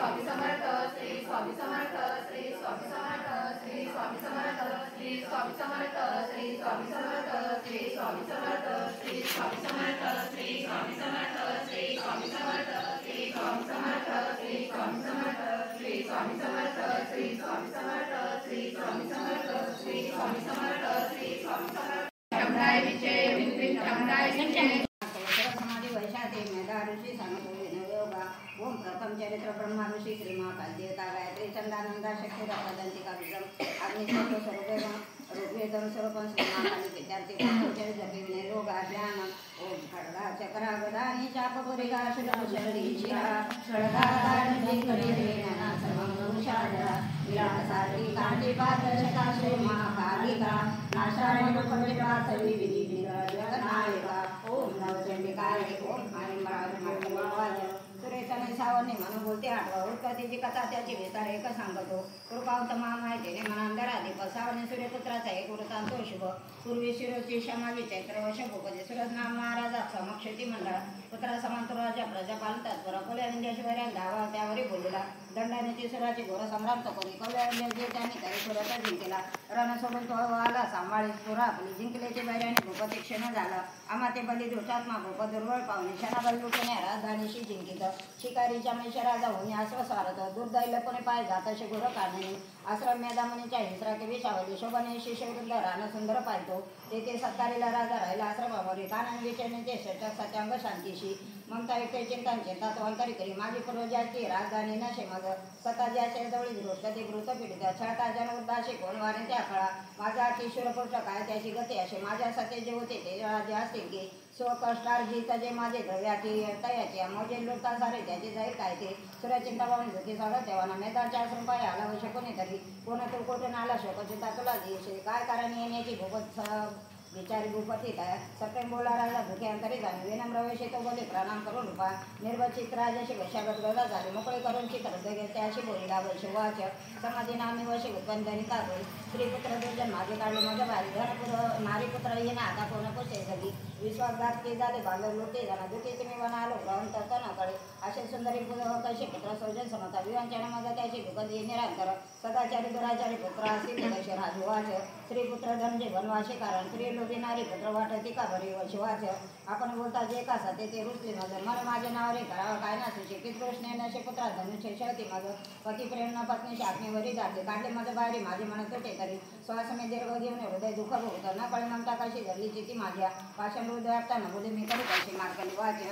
स्वामी समर्थ श्री स्वामी समर्थ श्री स्वामी समर्थ श्री स्वामी समर्थ श्री स्वामी समर्थ श्री स्वामी समर्थ श्री स्वामी समर्थ श्री स्वामी समर्थ श्री स्वामी समर्थ श्री स्वामी समर्थ श्री स्वामी समर्थ श्री स्वामी समर्थ श्री स्वामी समर्थ श्री स्वामी समर्थ श्री स्वामी समर्थ श्री स्वामी समर्थ श्री स्वामी समर्थ शंभराय विजय विपिन शंभराय विजय समाधि वैशाखी मेधा ऋषि सांगतो योगा ओम प्रथम चरित्र ब्रह्मा ऋषि श्री महाकाल देवता गायत्री चंदानंदा शक्ती रक्तदंतिका विजम अग्निशब्द सर्वदेव ऋग्वेदम सर्वपं श्री महाकाली विद्यार्थी चरित्र विघ्न योगा ज्ञान ओम खड्गा चक्रा गदानी चापपुरिका शरणी शिरा षडगादानी करेना सर्वं पुरुषादरा विलासारी कांटी पादशका श्री महाकालिका नाशाय लोकविद्या सवी विधि विनायका ओम नवचंडिकाय ओम हरिमराज सुरेशाने सावरणे म्हणून बोलते आठवा उत्पत्तीची कथा त्याची विस्तार एक सांगतो कृपावंत महामाहितीने मनांदराधी सावरणे सूर्यपुत्राचा एक वृत्तांत शुभ पूर्वी शिरोची क्षमावी चैत्र वर्ष भूपती सूरज नाम महाराजा समक्षती मंडळ पुत्रा समांतराच्या प्रजापालन तत्पर कौल्याविंद्याशिवाय धावा त्यावरी बोललेला दंडाने सुराची घोर सम्राट कोणी कौल्याविंद्य त्यांनी तरी सुरता जिंकला रण सोडून तो आला सांभाळी सुरा आपली जिंकल्याची बैराने भूपती क्षण झाला आमाते बली दुष्टात्मा भूप दुर्बळ पाहुणे क्षणाबल लुटणे राजधानीशी जिंकित शिकारीच्या मेषराजा होऊन आश्वासारत दुर्दैलपणे पाय जात असे गुरु काढणे आश्रम मेदामणीच्या हिंसराके विषावली शोभने शिष्यवृंद रान सुंदर पाहतो तेथे सत्तारीला राजा राहिला आश्रमावरी कानन विचरणे ते सत्यांग शांतीशी ममता युक्त चिंतन चिंता तो अंतरी करी माझी पूर्वजाची राजधानी नशे मग स्वतःच्या शेजवळी दृष्ट ते घृत पीडित छळता जन उद्दाशी कोण वारे त्या फळा माझा किशोरपुष्ट काय त्याची गती असे माझ्या सत्य जे होते ते राजे असतील की स्वकष्टार्जित जे माझे द्रव्याची तयाची मोजे लुटता सारे त्याचे जाईल काय ते सूर्यचिंता पाहून धुती सगळं तेव्हा मेदाच्या आश्रम पाय आला व कोणी तरी कोण तो कोठून आला शोकचिंता तुला दिवशी काय कारण येण्याची भूपत विचारी भूपती काय सत्यम बोला राजा भुके अंतरी झाले विनम्र वेशी तो बोले प्रणाम करून रूपा निर्वचित राजाशी वशागत गदा झाले मोकळे करून चित्र जगे त्याशी बोलिला वैशवाच समाधी नामी वशी उत्पन्न काढून स्त्रीपुत्र दुर्जन माझे काढले माझ्या बारी धनपुर नारीपुत्र ये ना आता कोण पुसे झाली विश्वासघात के झाले बांधव लोटे जाणा दुखी तुम्ही वन आलो ग्रहण तर न कळे असे सुंदरी कसे पुत्र सौजन समता विवांचना माझा त्याची दुःखद निरांतर सदाचारी दुराचारी पुत्र असे कसे राजवाच स्त्रीपुत्र धनजे वनवाशी कारण स्त्री लोभी नारी पुत्र वाटती का बरी व शिवाच आपण बोलता जे का सते ते रुचले नजर मन माझे नावरे करावं काय ना सुशे पितृष्णे नशे पुत्रा धनुष्य शळती माझं पती प्रेम न पत्नीशी आत्मेवरी जाते काढले माझं बाहेरी माझे म्हणत होते तरी श्वासमे दीर्घ घेऊन हृदय दुःख भोगत न कळे ममता कशी धरली चिती माझ्या पाषाण हृदय आपताना बोले मी कधी कशी मार्कली वाच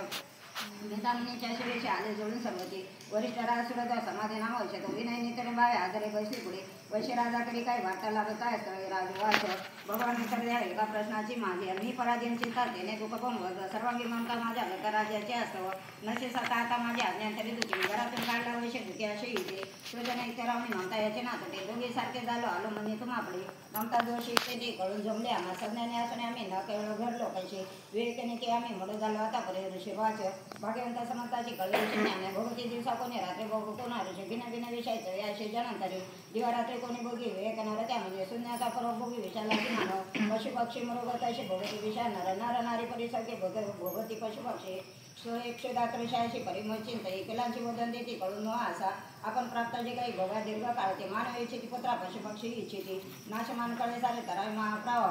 नेतामुनीच्या शिवेशी आले जोडून संगती वरिष्ठ राजसुरदा समाधी नाम औषध विनय नितरे बावे आदरे बसली पुढे वैश्य राजाकडे काही वाटा लागत आहे स्थळे राजवाच भगवान मित्र द्या एका प्रश्नाची माझी मी पराधीन चिंता देणे दुःखपम सर्वांगी ममता माझ्या राज्याचे असव नसे सता आता माझी आज्ञांतरी दुखी घरातून काढला वैश्य दुखी असे इथे सृजन इतरावणी ममता याचे नातटे दोघी सारखे झालो आलो म्हणजे तुम्हाकडे ममता दोषी ते कळून जमले आम्हा सज्ञाने असून आम्ही न केवळ घडलो कसे विवेकने की आम्ही म्हणू झालो आतापर्यंत शिवाच भाग्यवंत समर्थाची कळले ज्ञाने भोगती दिवसा कोणी रात्री बघू कोणा ऋषी भिन्न भिन्न विषयाचं याशी जनांतरी दिवारात्री कोणी बघी विवेकणार त्या म्हणजे शून्याचा फरक भोगी विषयाला मानव पशु पक्षी मृगत अशी भोगती विषय नर नर नारी परिसर्गे भोगती पशु पक्षी स्वयक्षदात विषयाशी परिमळ चिंत एकलांची बोधन देते कळून नो असा आपण प्राप्त जे काही भोगा दीर्घ काळते मानव इच्छिती पुत्रा पशु पक्षी इच्छिती नाशमान कळे सारे तराय महाप्रावा